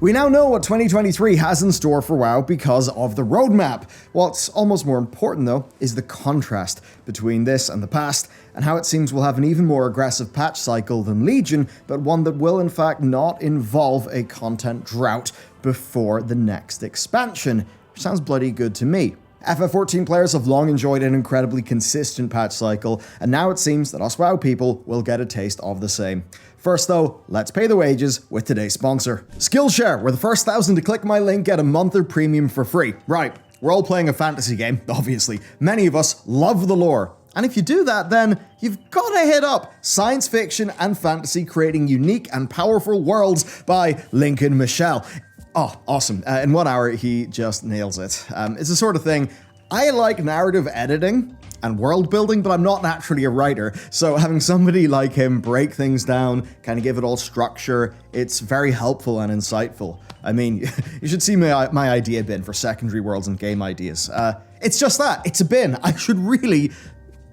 We now know what 2023 has in store for WoW because of the roadmap. What's almost more important though is the contrast between this and the past, and how it seems we'll have an even more aggressive patch cycle than Legion, but one that will in fact not involve a content drought before the next expansion. Sounds bloody good to me. FF14 players have long enjoyed an incredibly consistent patch cycle, and now it seems that us WoW people will get a taste of the same. First though, let's pay the wages with today's sponsor. Skillshare, where the first 1,000 to click my link get a month of premium for free. Right, we're all playing a fantasy game, obviously. Many of us love the lore. And if you do that, then you've got to hit up Science Fiction and Fantasy Creating Unique and Powerful Worlds by Lincoln Michel. Oh, awesome. In 1 hour, he just nails it. It's the sort of thing, I like narrative editing and world building, but I'm not naturally a writer. So having somebody like him break things down, kind of give it all structure, it's very helpful and insightful. I mean, you should see my idea bin for secondary worlds and game ideas. It's just that, it's a bin. I should really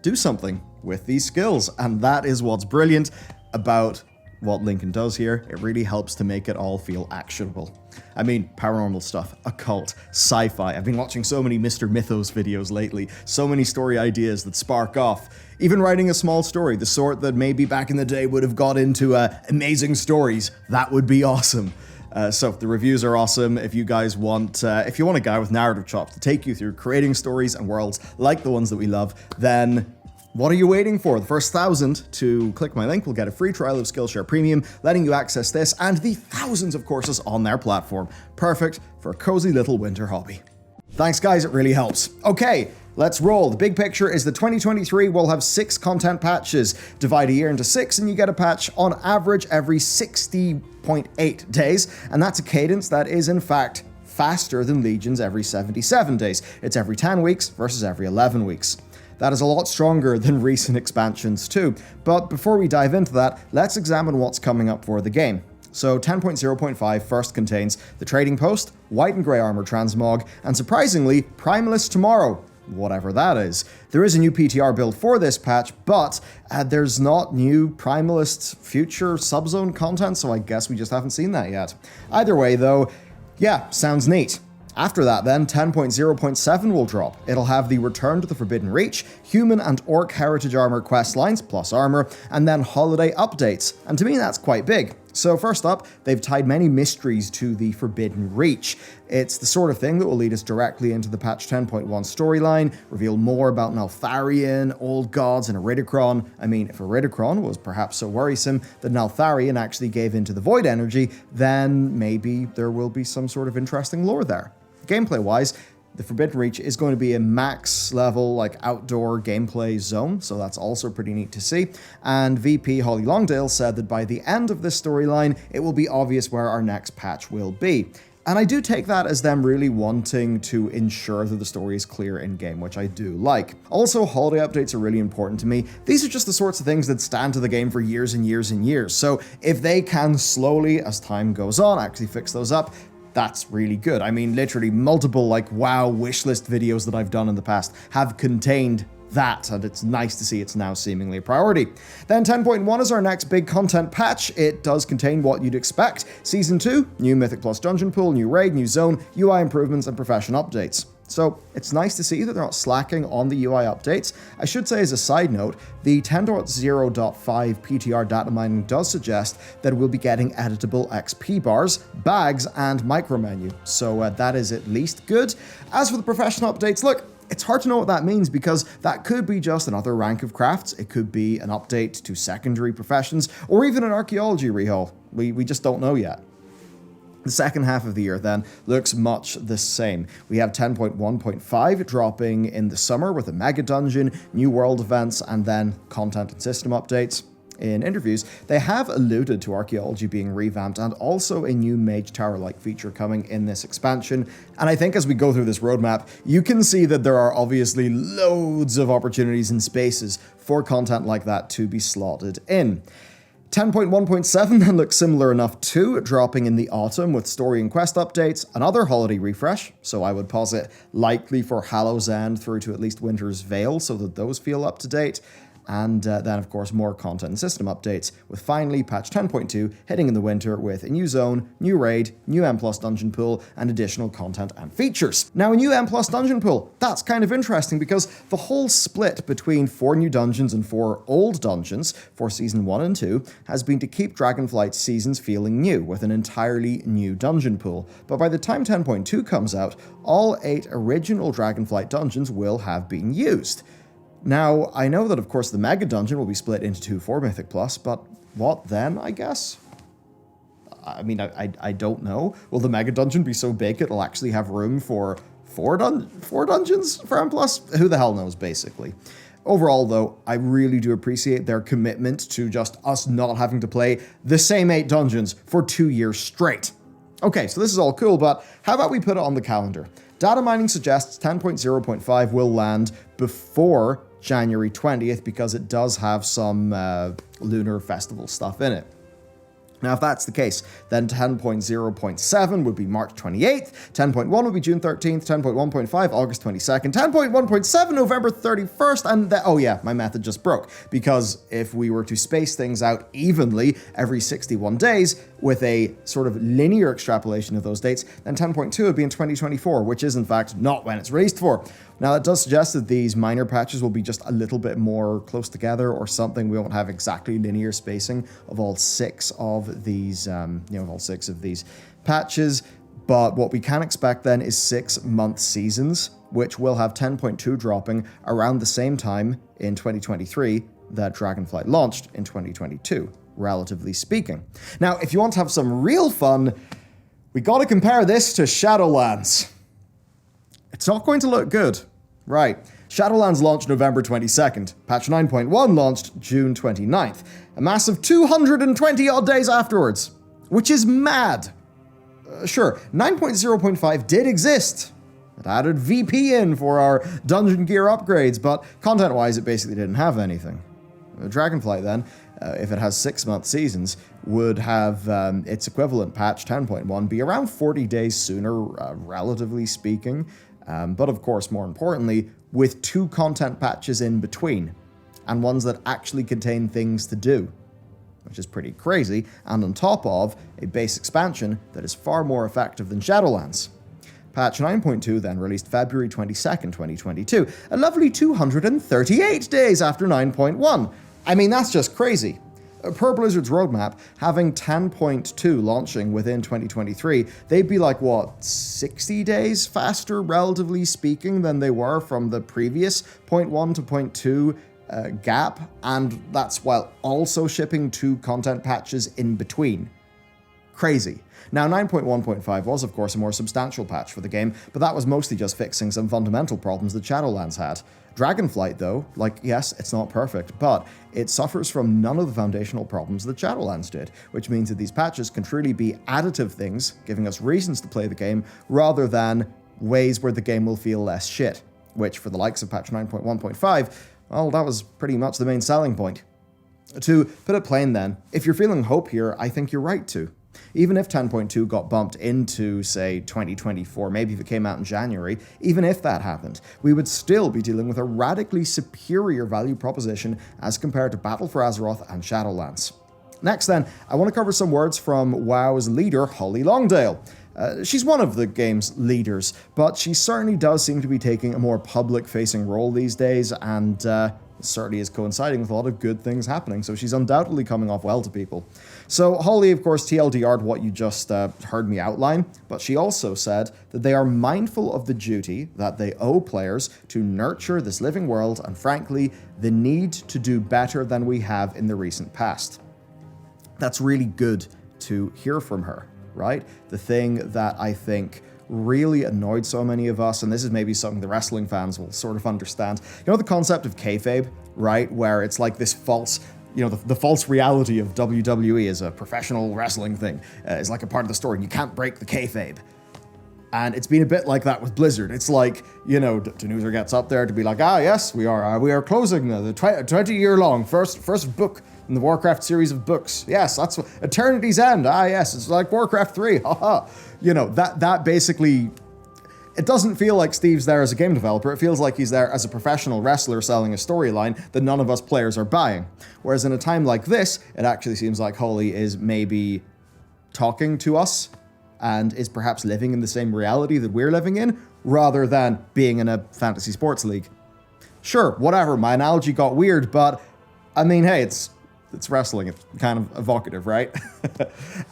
do something with these skills. And that is what's brilliant about what Lincoln does here. It really helps to make it all feel actionable. I mean, paranormal stuff, occult, sci-fi. I've been watching so many Mr. Mythos videos lately, so many story ideas that spark off. Even writing a small story, the sort that maybe back in the day would have got into amazing stories, that would be awesome. So the reviews are awesome. If you guys want, if you want a guy with narrative chops to take you through creating stories and worlds like the ones that we love, then what are you waiting for? The first 1,000 to click my link will get a free trial of Skillshare Premium, letting you access this and the thousands of courses on their platform. Perfect for a cozy little winter hobby. Thanks guys, it really helps. Okay, let's roll. The big picture is that 2023 will have 6 content patches. Divide a year into 6 and you get a patch on average every 60.8 days, and that's a cadence that is in fact faster than Legion's every 77 days. It's every 10 weeks versus every 11 weeks. That is a lot stronger than recent expansions too. But before we dive into that, let's examine what's coming up for the game. So 10.0.5 first contains the Trading Post, White and Grey Armor Transmog, and surprisingly, Primalist Tomorrow, whatever that is. There is a new PTR build for this patch, but there's not new Primalist future subzone content, so I guess we just haven't seen that yet. Either way though, yeah, sounds neat. After that then, 10.0.7 will drop. It'll have the Return to the Forbidden Reach, Human and Orc Heritage Armor questlines, plus armor, and then holiday updates. And to me that's quite big. So first up, they've tied many mysteries to the Forbidden Reach. It's the sort of thing that will lead us directly into the patch 10.1 storyline, reveal more about Neltharion, Old Gods, and Iridikron. I mean, if Iridikron was perhaps so worrisome that Neltharion actually gave into the Void Energy, then maybe there will be some sort of interesting lore there. Gameplay-wise, the Forbidden Reach is going to be a max level, like outdoor gameplay zone, so that's also pretty neat to see. And VP Holly Longdale said that by the end of this storyline, it will be obvious where our next patch will be. And I do take that as them really wanting to ensure that the story is clear in-game, which I do like. Also, holiday updates are really important to me. These are just the sorts of things that stand to the game for years and years and years. So if they can slowly, as time goes on, actually fix those up, that's really good. I mean, literally multiple WoW wishlist videos that I've done in the past have contained that, and it's nice to see it's now seemingly a priority. Then 10.1 is our next big content patch. It does contain what you'd expect. Season 2, new Mythic Plus Dungeon Pool, new raid, new zone, UI improvements, and profession updates. So it's nice to see that they're not slacking on the UI updates. I should say as a side note, the 10.0.5 PTR data mining does suggest that we'll be getting editable XP bars, bags, and micro menu. So that is at least good. As for the profession updates, look, it's hard to know what that means because that could be just another rank of crafts, it could be an update to secondary professions, or even an archaeology rehaul. We just don't know yet. The second half of the year then looks much the same. We have 10.1.5 dropping in the summer with a mega dungeon, new world events, and then content and system updates. In interviews, they have alluded to archaeology being revamped and also a new Mage Tower-like feature coming in this expansion. And I think as we go through this roadmap, you can see that there are obviously loads of opportunities and spaces for content like that to be slotted in. 10.1.7 then looks similar enough too, dropping in the autumn with story and quest updates, another holiday refresh, so I would posit likely for Hallow's End through to at least Winter's Veil so that those feel up to date, And then, of course, more content and system updates, with finally patch 10.2 hitting in the winter with a new zone, new raid, new M+ dungeon pool, and additional content and features. Now, a new M+ dungeon pool, that's kind of interesting because the whole split between 4 new dungeons and 4 old dungeons for Season 1 and 2 has been to keep Dragonflight's seasons feeling new, with an entirely new dungeon pool. But by the time 10.2 comes out, all 8 original Dragonflight dungeons will have been used. Now, I know that, of course, the Mega Dungeon will be split into 2 for Mythic Plus, but what then, I guess? I mean, I don't know. Will the Mega Dungeon be so big it'll actually have room for 4 dungeons for M+? Who the hell knows, basically. Overall, though, I really do appreciate their commitment to just us not having to play the same 8 dungeons for 2 years straight. Okay, so this is all cool, but how about we put it on the calendar? Data mining suggests 10.0.5 will land before January 20th because it does have some Lunar Festival stuff in it. Now, if that's the case, then 10.0.7 would be March 28th, 10.1 would be June 13th, 10.1.5 August 22nd, 10.1.7 November 31st, and oh yeah, my method just broke, because if we were to space things out evenly every 61 days with a sort of linear extrapolation of those dates, then 10.2 would be in 2024, which is in fact not when it's released for. Now, that does suggest that these minor patches will be just a little bit more close together or something. We won't have exactly linear spacing of all 6 of these, patches. But what we can expect then is 6-month seasons, which will have 10.2 dropping around the same time in 2023 that Dragonflight launched in 2022, relatively speaking. Now, if you want to have some real fun, we gotta compare this to Shadowlands. It's not going to look good. Right. Shadowlands launched November 22nd. Patch 9.1 launched June 29th. A massive 220 odd days afterwards. Which is mad. Sure, 9.0.5 did exist. It added VP in for our dungeon gear upgrades, but content-wise it basically didn't have anything. Dragonflight then, if it has 6-month seasons, would have its equivalent patch 10.1 be around 40 days sooner, relatively speaking. But of course, more importantly, with 2 content patches in between, and ones that actually contain things to do, which is pretty crazy, and on top of a base expansion that is far more effective than Shadowlands. Patch 9.2 then released February 22nd, 2022, a lovely 238 days after 9.1. I mean, that's just crazy. Per Blizzard's roadmap, having 10.2 launching within 2023, they'd be like, what, 60 days faster, relatively speaking, than they were from the previous 0.1 to 0.2 gap, and that's while also shipping 2 content patches in between. Crazy. Now, 9.1.5 was, of course, a more substantial patch for the game, but that was mostly just fixing some fundamental problems that Shadowlands had. Dragonflight, though, yes, it's not perfect, but it suffers from none of the foundational problems that Shadowlands did, which means that these patches can truly be additive things, giving us reasons to play the game, rather than ways where the game will feel less shit, which, for the likes of patch 9.1.5, well, that was pretty much the main selling point. To put it plain then, if you're feeling hope here, I think you're right to. Even if 10.2 got bumped into, say, 2024, maybe if it came out in January, even if that happened, we would still be dealing with a radically superior value proposition as compared to Battle for Azeroth and Shadowlands. Next then, I want to cover some words from WoW's leader, Holly Longdale. She's one of the game's leaders, but she certainly does seem to be taking a more public-facing role these days, and certainly is coinciding with a lot of good things happening, so she's undoubtedly coming off well to people. So Holly, of course, TLDR'd what you just heard me outline, but she also said that they are mindful of the duty that they owe players to nurture this living world, and frankly, the need to do better than we have in the recent past. That's really good to hear from her, right? The thing that I think really annoyed so many of us, and this is maybe something the wrestling fans will sort of understand. You know the concept of kayfabe, right? Where it's like this false, the false reality of WWE as a professional wrestling thing is like a part of the story, and you can't break the kayfabe. And it's been a bit like that with Blizzard. It's like, Danuser gets up there to be like, yes, we are closing the 20-year-long first book in the Warcraft series of books. Yes, that's Eternity's End. Yes, it's like Warcraft 3. Haha. That basically, It doesn't feel like Steve's there as a game developer. It feels like he's there as a professional wrestler selling a storyline that none of us players are buying. Whereas in a time like this, it actually seems like Holly is maybe talking to us and is perhaps living in the same reality that we're living in, rather than being in a fantasy sports league. Sure, whatever, my analogy got weird, but I mean, hey, it's wrestling, it's kind of evocative, right?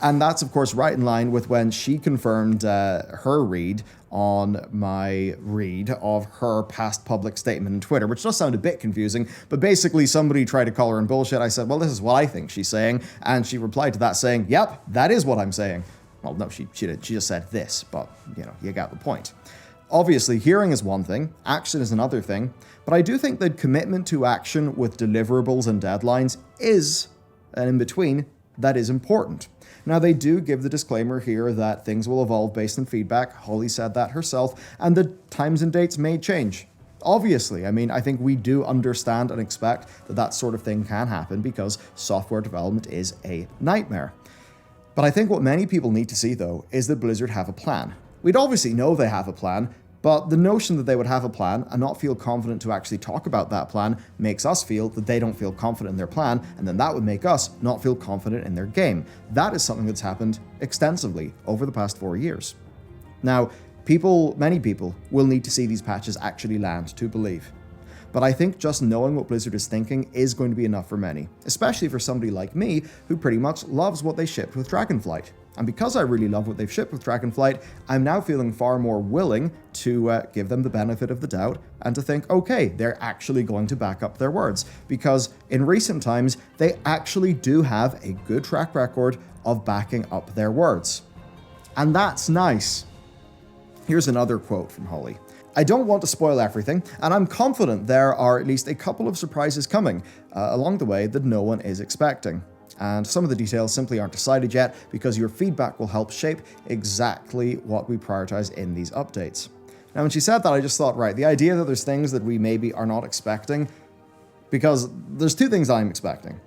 And that's, of course, right in line with when she confirmed her read on my read of her past public statement on Twitter, which does sound a bit confusing, but basically somebody tried to call her in bullshit. I said, well, this is what I think she's saying, and she replied to that saying, yep, that is what I'm saying. Well, no, she just said this, but, you got the point. Obviously, hearing is one thing, action is another thing, but I do think that commitment to action with deliverables and deadlines is, and in between, that is important. Now, they do give the disclaimer here that things will evolve based on feedback. Holly said that herself, and the times and dates may change. Obviously, I mean, I think we do understand and expect that that sort of thing can happen because software development is a nightmare. But I think what many people need to see, though, is that Blizzard have a plan. We'd obviously know they have a plan, but the notion that they would have a plan and not feel confident to actually talk about that plan makes us feel that they don't feel confident in their plan, and then that would make us not feel confident in their game. That is something that's happened extensively over the past 4 years. Now, many people will need to see these patches actually land to believe. But I think just knowing what Blizzard is thinking is going to be enough for many, especially for somebody like me who pretty much loves what they shipped with Dragonflight. And because I really love what they've shipped with Dragonflight, I'm now feeling far more willing to give them the benefit of the doubt and to think, okay, they're actually going to back up their words. Because in recent times, they actually do have a good track record of backing up their words. And that's nice. Here's another quote from Holly. I don't want to spoil everything, and I'm confident there are at least a couple of surprises coming along the way that no one is expecting. And some of the details simply aren't decided yet because your feedback will help shape exactly what we prioritize in these updates. Now, when she said that, I just thought, right, the idea that there's things that we maybe are not expecting, because there's two things I'm expecting.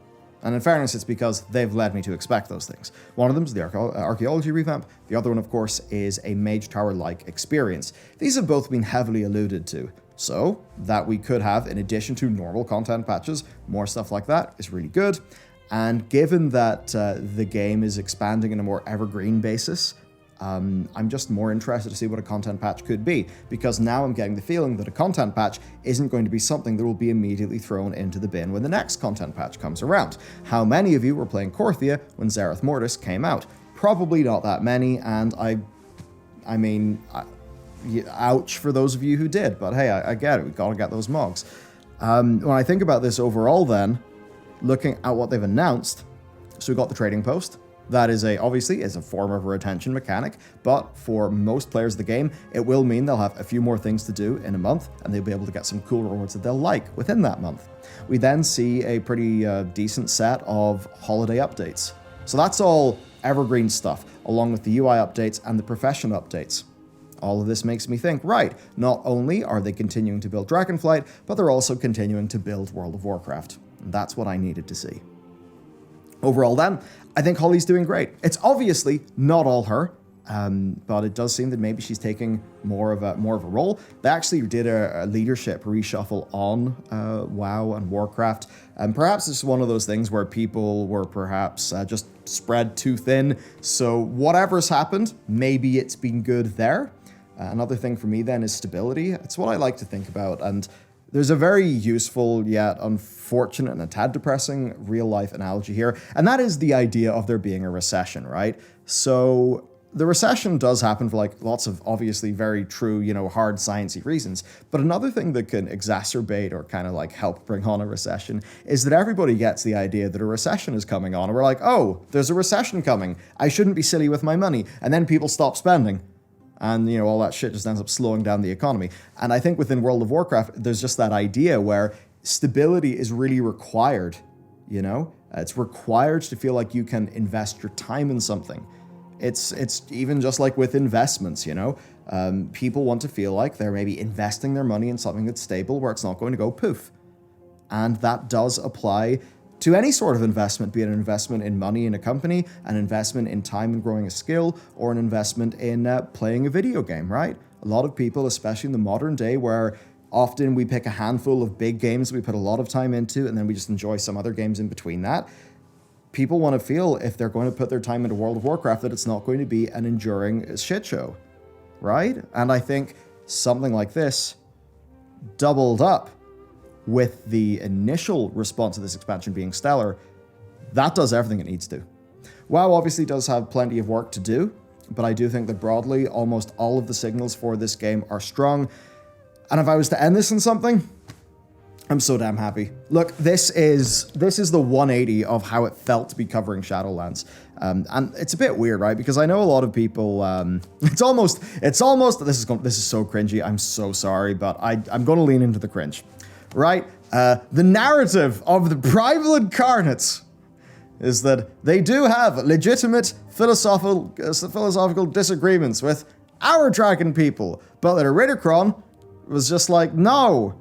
And in fairness, it's because they've led me to expect those things. One of them is the archaeology revamp. The other one, of course, is a Mage Tower-like experience. These have both been heavily alluded to. So, that we could have, in addition to normal content patches, more stuff like that is really good. And given that the game is expanding in a more evergreen basis, I'm just more interested to see what a content patch could be, because now I'm getting the feeling that a content patch isn't going to be something that will be immediately thrown into the bin when the next content patch comes around. How many of you were playing Korthia when Zereth Mortis came out? Probably not that many, and I mean, ouch for those of you who did, but hey, I get it, we gotta get those mogs. When I think about this overall then, looking at what they've announced, so we got the trading post. That is obviously a form of a retention mechanic, but for most players of the game, it will mean they'll have a few more things to do in a month, and they'll be able to get some cool rewards that they'll like within that month. We then see a pretty decent set of holiday updates. So that's all evergreen stuff, along with the UI updates and the profession updates. All of this makes me think, right, not only are they continuing to build Dragonflight, but they're also continuing to build World of Warcraft. And that's what I needed to see. Overall then, I think Holly's doing great. It's obviously not all her, but it does seem that maybe she's taking more of a role. They actually did a leadership reshuffle on WoW and Warcraft, and perhaps it's one of those things where people were perhaps just spread too thin. So whatever's happened, maybe it's been good there. Another thing for me then is stability. It's what I like to think about, and there's a very useful yet unfortunate and a tad depressing real-life analogy here, and that is the idea of there being a recession, right? So the recession does happen for lots of obviously very true, hard sciencey reasons, but another thing that can exacerbate or kind of help bring on a recession is that everybody gets the idea that a recession is coming on, and we're like, oh, there's a recession coming, I shouldn't be silly with my money, and then people stop spending. And, all that shit just ends up slowing down the economy. And I think within World of Warcraft, there's just that idea where stability is really required, It's required to feel like you can invest your time in something. It's even just like with investments, People want to feel like they're maybe investing their money in something that's stable where it's not going to go poof. And that does apply to any sort of investment, be it an investment in money in a company, an investment in time in growing a skill, or an investment in playing a video game, right? A lot of people, especially in the modern day, where often we pick a handful of big games we put a lot of time into, and then we just enjoy some other games in between that. People want to feel, if they're going to put their time into World of Warcraft, that it's not going to be an enduring shit show, right? And I think something like this, doubled up with the initial response to this expansion being stellar, that does everything it needs to. WoW obviously does have plenty of work to do, but I do think that broadly, almost all of the signals for this game are strong. And if I was to end this in something, I'm so damn happy. Look, this is the 180 of how it felt to be covering Shadowlands. And it's a bit weird, right? Because I know a lot of people, it's almost, this is so cringy, I'm so sorry, but I'm going to lean into the cringe, right? The narrative of the Primal Incarnates is that they do have legitimate philosophical disagreements with our dragon people, but that Eridicron was just like, no,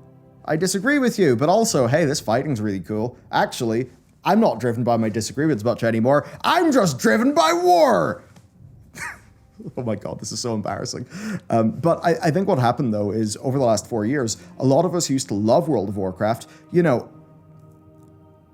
I disagree with you, but also, hey, this fighting's really cool. Actually, I'm not driven by my disagreements much anymore. I'm just driven by war! Oh my god, this is so embarrassing. But I think what happened, though, is over the last 4 years, a lot of us used to love World of Warcraft. You know,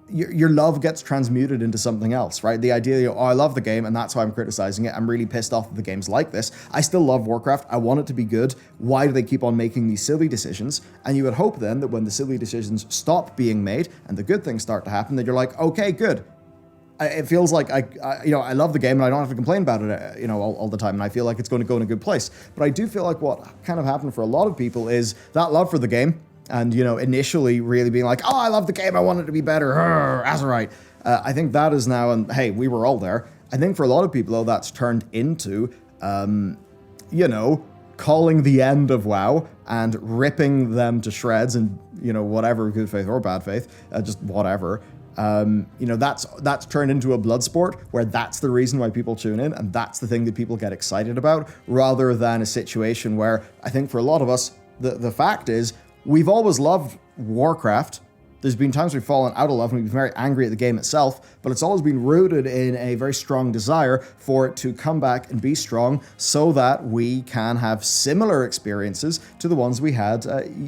your love gets transmuted into something else, right? The idea, oh, I love the game, and that's why I'm criticizing it. I'm really pissed off that the game's like this. I still love Warcraft. I want it to be good. Why do they keep on making these silly decisions? And you would hope then that when the silly decisions stop being made and the good things start to happen, that you're like, okay, good. It feels like I love the game and I don't have to complain about it, all the time. And I feel like it's going to go in a good place. But I do feel like what kind of happened for a lot of people is that love for the game. And, initially really being like, oh, I love the game, I want it to be better, Azerite. I think that is now, and hey, we were all there. I think for a lot of people, though, that's turned into, calling the end of WoW and ripping them to shreds and, whatever, good faith or bad faith, just whatever. That's turned into a blood sport where that's the reason why people tune in and that's the thing that people get excited about, rather than a situation where I think for a lot of us, the fact is, we've always loved Warcraft. There's been times we've fallen out of love and we've been very angry at the game itself, but it's always been rooted in a very strong desire for it to come back and be strong so that we can have similar experiences to the ones we had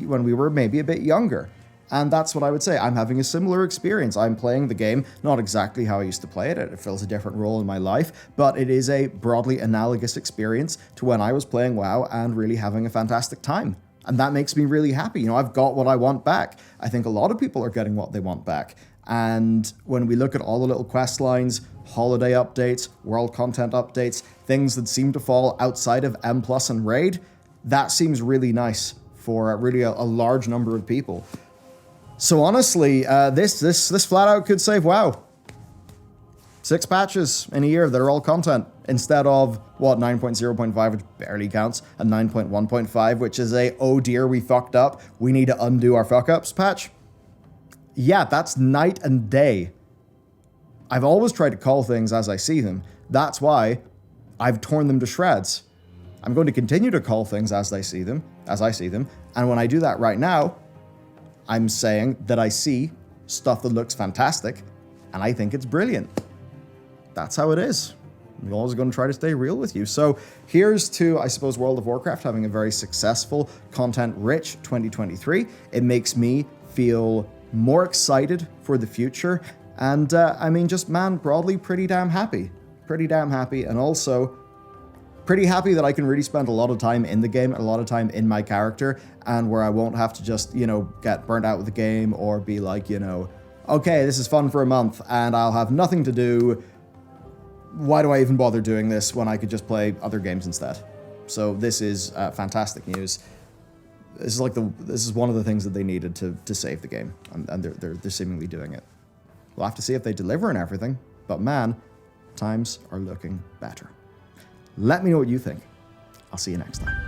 when we were maybe a bit younger. And that's what I would say. I'm having a similar experience. I'm playing the game, not exactly how I used to play it. It fills a different role in my life, but it is a broadly analogous experience to when I was playing WoW and really having a fantastic time. And that makes me really happy. I've got what I want back. I think a lot of people are getting what they want back. And when we look at all the little quest lines, holiday updates, world content updates, things that seem to fall outside of M+ and Raid, that seems really nice for really a large number of people. So honestly, this flat out could save WoW. 6 patches in a year that are all content, instead of, 9.0.5, which barely counts, and 9.1.5, which is a, oh dear, we fucked up, we need to undo our fuck-ups patch. Yeah, that's night and day. I've always tried to call things as I see them. That's why I've torn them to shreds. I'm going to continue to call things as I see them, and when I do that right now, I'm saying that I see stuff that looks fantastic, and I think it's brilliant. That's how it is. I'm always going to try to stay real with you. So here's to, I suppose, World of Warcraft having a very successful, content-rich 2023. It makes me feel more excited for the future. And, broadly pretty damn happy. And also pretty happy that I can really spend a lot of time in the game, a lot of time in my character, and where I won't have to just, get burnt out with the game or be like, okay, this is fun for a month and I'll have nothing to do. Why do I even bother doing this when I could just play other games instead? So this is fantastic news. This is one of the things that they needed to save the game, and they're seemingly doing it. We'll have to see if they deliver and everything, but man, times are looking better. Let me know what you think. I'll see you next time.